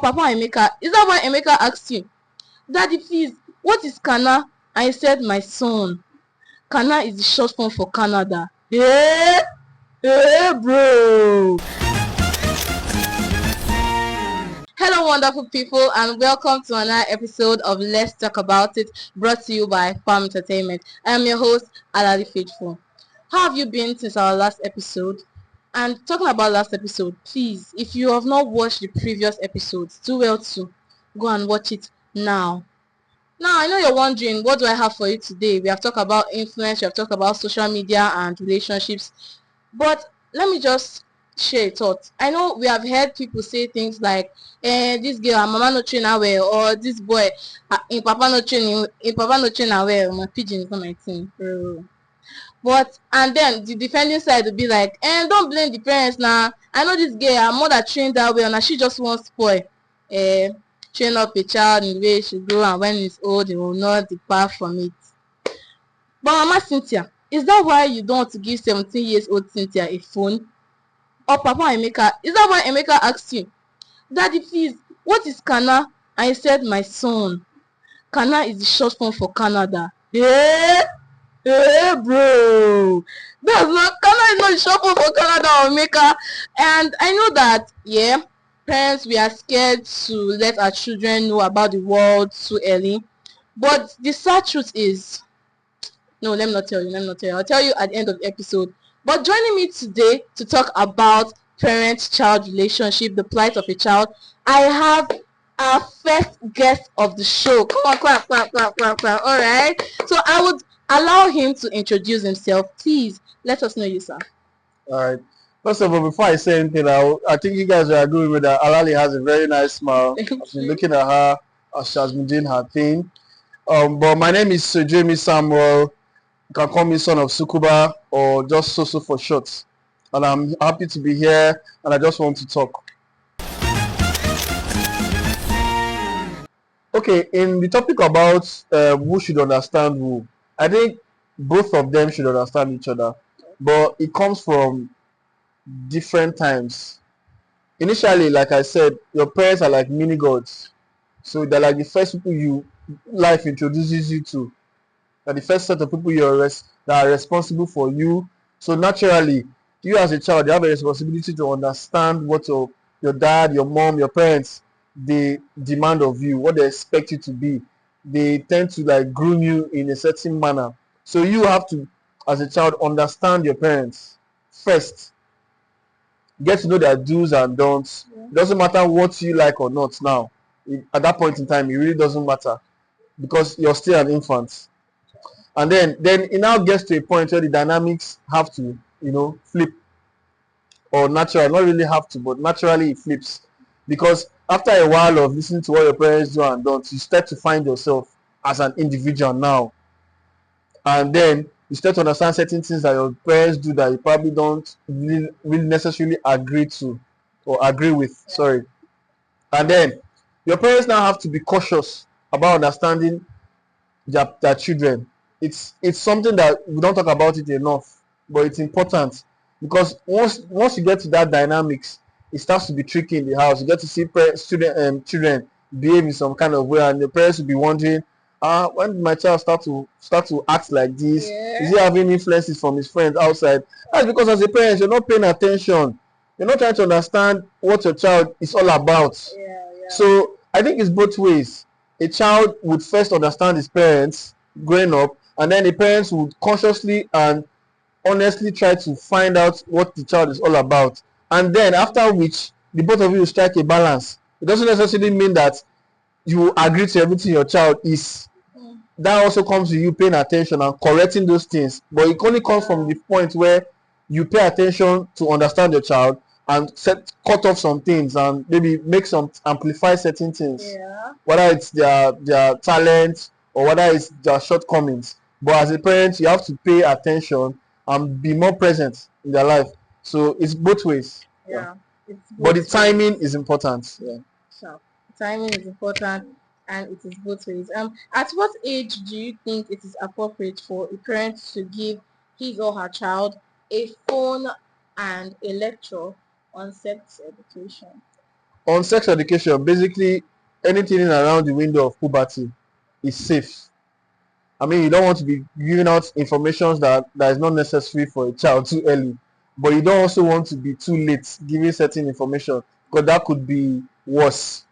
Papa Emeka, is that why Emeka asked you, Daddy, please, what is Kana? And he said, my son. Kana is the short form for Canada. Hey, bro. Hello, wonderful people, and welcome to another episode of Let's Talk About It, brought to you by Farm Entertainment. I am your host, Alali Faithful. How have you been since our last episode? And talking about last episode, please, if you have not watched the previous episodes, do well to go and watch it now. Now, I know you're wondering, what do I have for you today? We have talked about influence, we have talked about social media and relationships. But let me just share a thought. I know we have heard people say things like, this girl, her mama no train her well, or this boy, in papa no train her well. My pigeon is not my thing. But, and then the defending side will be like, don't blame the parents now. I know this girl, her mother trained her well, now she just wants spoil. Train up a child in the way she grow, and when it's old, he will not depart from it. But Mama Cynthia, is that why you don't want to give 17 years old Cynthia a phone? Or Papa Emeka, is that why Emeka asked you, Daddy, please, what is Kana? And he said, my son. Kana is the short form for Canada. Hey, bro. Kana is not the short form for Canada or Emeka. And I know that, parents, we are scared to let our children know about the world too early. But the sad truth is, no, let me not tell you. I'll tell you at the end of the episode. But joining me today to talk about parent-child relationship, the plight of a child, I have our first guest of the show. Come on, clap. All right. So I would allow him to introduce himself. Please, let us know you, sir. All right. First of all, before I say anything, I think you guys will agree with that. Alali has a very nice smile. I've been looking at her as she has been doing her thing. But my name is Sir Jamie Samuel. You can call me son of Sukuba or just Soso for short. And I'm happy to be here, and I just want to talk. Okay, in the topic about who should understand who, I think both of them should understand each other. But it comes from different times. Initially, like I said, your parents are like mini gods. So they're like the first people life introduces you to. They're the first set of people that are responsible for you. So naturally, you as a child, you have a responsibility to understand what your dad, your mom, your parents, they demand of you, what they expect you to be. They tend to like groom you in a certain manner. So you have to, as a child, understand your parents first. Get to know their do's and don'ts. It doesn't matter what you like or not now. At that point in time, it really doesn't matter because you're still an infant. And then it now gets to a point where the dynamics have to, flip. Or naturally, not really have to, but naturally it flips. Because after a while of listening to what your parents do and don't, you start to find yourself as an individual now. And then you start to understand certain things that your parents do that you probably don't really necessarily agree to or agree with. Sorry. And then your parents now have to be cautious about understanding their children. It's something that we don't talk about it enough, but it's important because once you get to that dynamics, it starts to be tricky in the house. You get to see children behave in some kind of way, and the parents will be wondering, when did my child start to act like this? Is he having influences from his friends outside? That's because as a parent, you're not paying attention. You're not trying to understand what your child is all about. So I think it's both ways. A child would first understand his parents growing up, and then the parents would consciously and honestly try to find out what the child is all about. And then after which, the both of you will strike a balance. It doesn't necessarily mean that you agree to everything your child is. That also comes with you paying attention and correcting those things. But it only comes from the point where you pay attention to understand your child and cut off some things and maybe amplify certain things. Whether it's their talent or whether it's their shortcomings. But as a parent, you have to pay attention and be more present in their life. So it's both ways. But the timing is important. Sure. Timing is important, and it is both ways. At what age do you think it is appropriate for a parent to give his or her child a phone and a lecture on sex education? On sex education, basically anything in around the window of puberty is safe. I mean, you don't want to be giving out information that is not necessary for a child too early, but you don't also want to be too late giving certain information because that could be worse.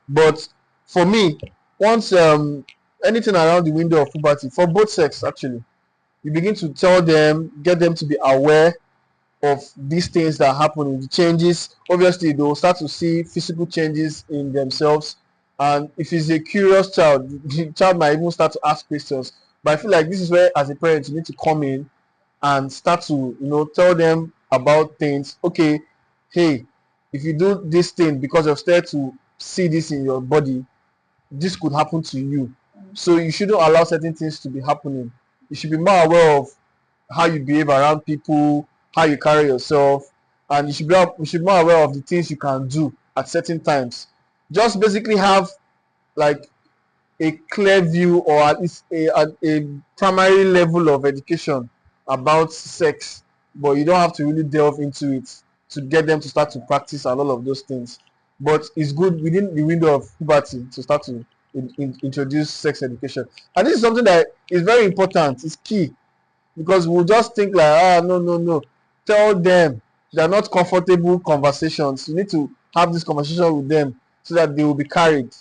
But for me, once anything around the window of puberty for both sex actually, you begin to tell them, get them to be aware of these things that happen in the changes. Obviously, they'll start to see physical changes in themselves. And if it's a curious child, the child might even start to ask questions. But I feel like this is where, as a parent, you need to come in and start to, tell them about things. Okay, hey, if you do this thing because you're scared to see this in your body, this could happen to you. So you shouldn't allow certain things to be happening. You should be more aware of how you behave around people, how you carry yourself, and you should be more aware of the things you can do at certain times. Just basically have like a clear view or at least a primary level of education about sex, but you don't have to really delve into it to get them to start to practice and all of those things. But it's good within the window of puberty to start to introduce sex education. And this is something that is very important, it's key, because we'll just think like, no, no, no. Tell them they're not comfortable conversations. You need to have this conversation with them so that they will be carried.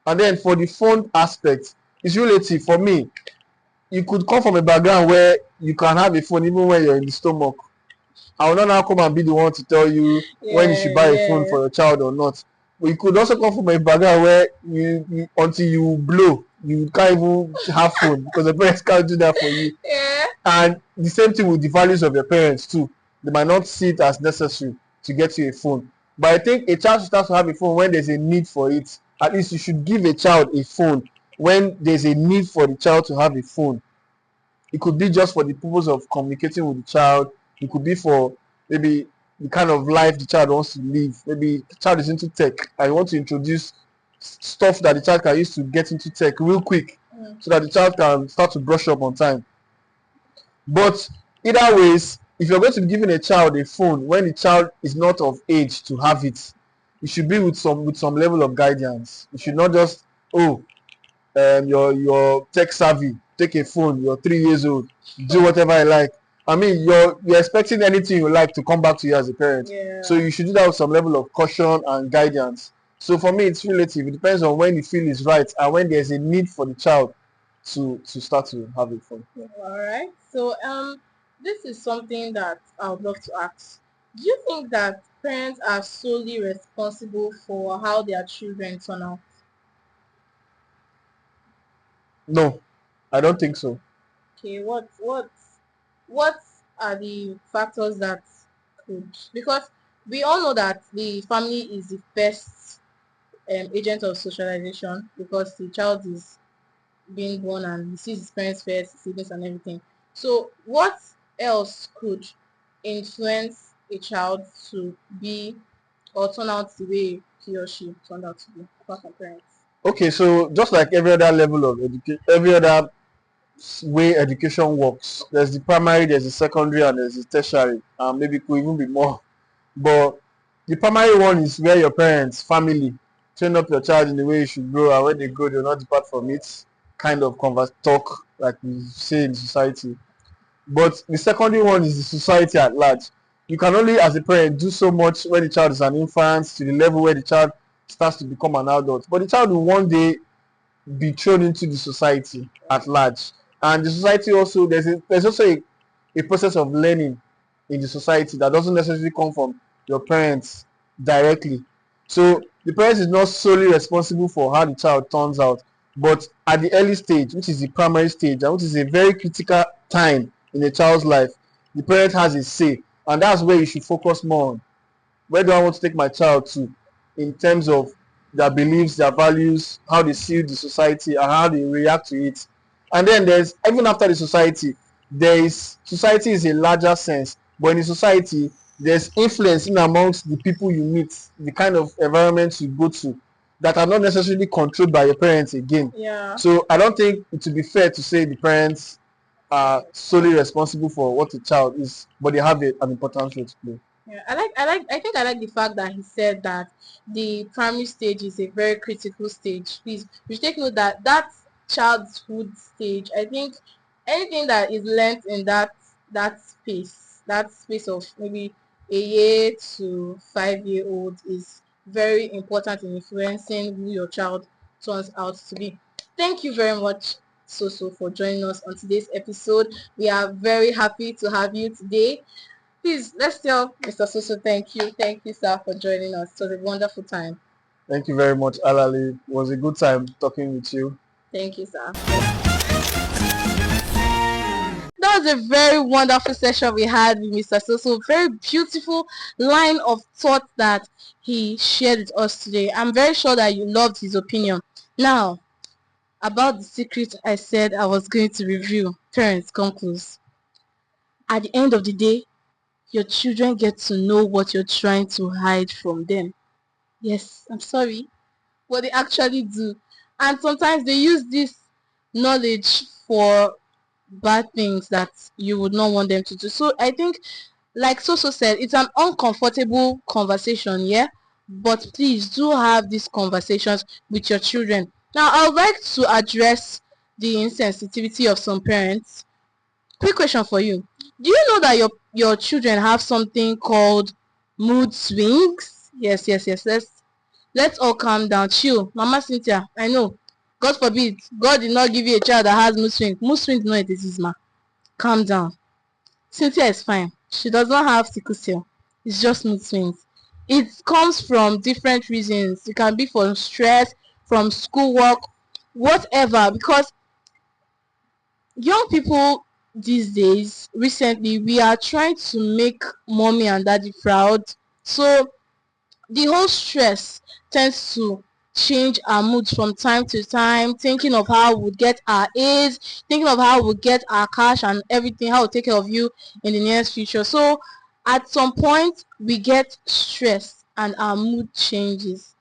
And then for the phone aspect, it's relative. For me, you could come from a background where you can have a phone even when you're in the stomach. I will not now come and be the one to tell you when you should Yeah, buy a phone yeah, for your child or not. But you could also come from a background where you until you blow, you can't even have phone because the parents can't do that for you. yeah. And the same thing with the values of your parents too. They might not see it as necessary to get you a phone. But I think a child should start to have a phone when there's a need for it. At least you should give a child a phone when there's a need for the child to have a phone. It could be just for the purpose of communicating with the child. It could be for maybe the kind of life the child wants to live. Maybe the child is into tech. I want to introduce stuff that the child can use to get into tech real quick Mm. so that the child can start to brush up on time. But either ways, if you're going to be giving a child a phone when the child is not of age to have it, it should be with some level of guidance. You should not just, oh, you're tech savvy, take a phone, you're 3 years old, do whatever I like. I mean, you're expecting anything you like to come back to you as a parent. So Yeah. you should do that with some level of caution and guidance. So for me, it's relative. It depends on when you feel is right and when there's a need for the child to start to have a phone. Yeah. All right. So this is something that I would love to ask. Do you think that parents are solely responsible for how their children turn out? No, I don't think so. Okay, what are the factors that could, because we all know that the family is the first agent of socialization, because the child is being born and he sees his parents first, his siblings and everything. So what else could influence a child to be or turn out the way he or she turned out to be apart from parents? Okay, so just like every other level of education, every other way education works, there's the primary, there's the secondary, and there's the tertiary. Maybe it could even be more. But the primary one is where your parents, family, train up your child in the way you should grow, and when they grow, they'll not depart from it. Kind of converse talk like we say in society. But the secondary one is the society at large. You can only, as a parent, do so much when the child is an infant to the level where the child starts to become an adult. But the child will one day be thrown into the society at large. And the society also, there's also a process of learning in the society that doesn't necessarily come from your parents directly. So the parents is not solely responsible for how the child turns out, but at the early stage, which is the primary stage, and which is a very critical time in a child's life, the parent has a say, and that's where you should focus more on. Where do I want to take my child to in terms of their beliefs, their values, how they see the society, and how they react to it. And then there's, even after the society, society is a larger sense, but in the society there's influence in amongst the people you meet, the kind of environments you go to, that are not necessarily controlled by your parents again. Yeah. So I don't think it would be fair to say the parents are solely responsible for what a child is, but they have an important role to play. Yeah, I think I like the fact that he said that the primary stage is a very critical stage. Please, we should take note that that childhood stage, I think anything that is learnt in that space of maybe a year to 5 year old is very important in influencing who your child turns out to be. Thank you very much, Soso, for joining us on today's episode. We are very happy to have you today. Please, let's tell Mr. Soso thank you. Thank you, sir, for joining us. It was a wonderful time. Thank you very much, Alali. It was a good time talking with you. Thank you, sir. That was a very wonderful session we had with Mr. Soso. Very beautiful line of thought that he shared with us today. I'm very sure that you loved his opinion. Now, about the secret I said I was going to review. Parents, come close. At the end of the day, your children get to know what you're trying to hide from them. Yes, I'm sorry, what they actually do. And sometimes they use this knowledge for bad things that you would not want them to do. So I think, like Soso said, it's an uncomfortable conversation, yeah? But please do have these conversations with your children. Now, I would like to address the insensitivity of some parents. Quick question for you. Do you know that your children have something called mood swings? Yes, yes, yes. Let's all calm down. Chill. Mama Cynthia, I know. God forbid. God did not give you a child that has mood swing. Mood swing is not a disease, ma. Calm down. Cynthia is fine. She does not have sickle cell. It's just mood swings. It comes from different reasons. It can be from stress, from schoolwork, whatever. Because young people these days, recently, we are trying to make mommy and daddy proud. So the whole stress tends to change our moods from time to time, thinking of how we'll get our aids, thinking of how we'll get our cash and everything, how we'll take care of you in the nearest future. So at some point we get stressed and our mood changes.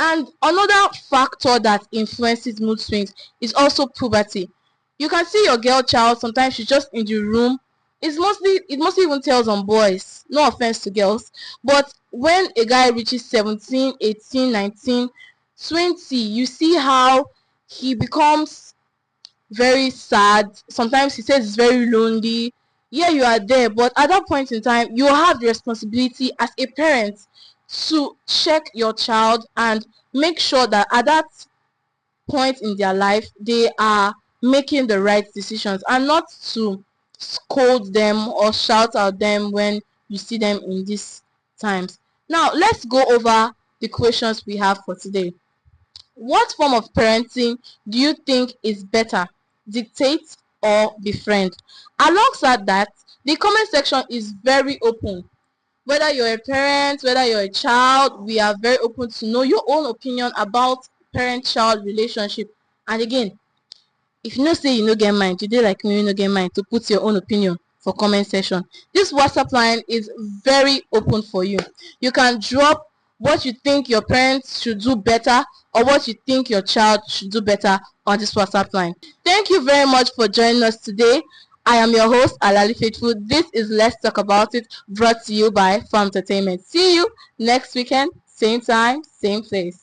And another factor that influences mood swings is also puberty. You can see your girl child, sometimes she's just in the room. It mostly even tells on boys. No offense to girls. But when a guy reaches 17, 18, 19, 20, you see how he becomes very sad. Sometimes he says he's very lonely. Yeah, you are there, but at that point in time, you have the responsibility as a parent to check your child and make sure that at that point in their life, they are making the right decisions and not to scold them or shout at them when you see them in these times. Now, let's go over the questions we have for today. What form of parenting do you think is better, dictate or befriend? Alongside that, the comment section is very open. Whether you're a parent, whether you're a child, we are very open to know your own opinion about parent-child relationship. And again, if you know say you no get mind, you dey like me, you no get mind to put your own opinion for comment section. This WhatsApp line is very open for you. You can drop what you think your parents should do better or what you think your child should do better on this WhatsApp line. Thank you very much for joining us today. I am your host, Alali Faithful. This is Let's Talk About It, brought to you by Farm Entertainment. See you next weekend, same time, same place.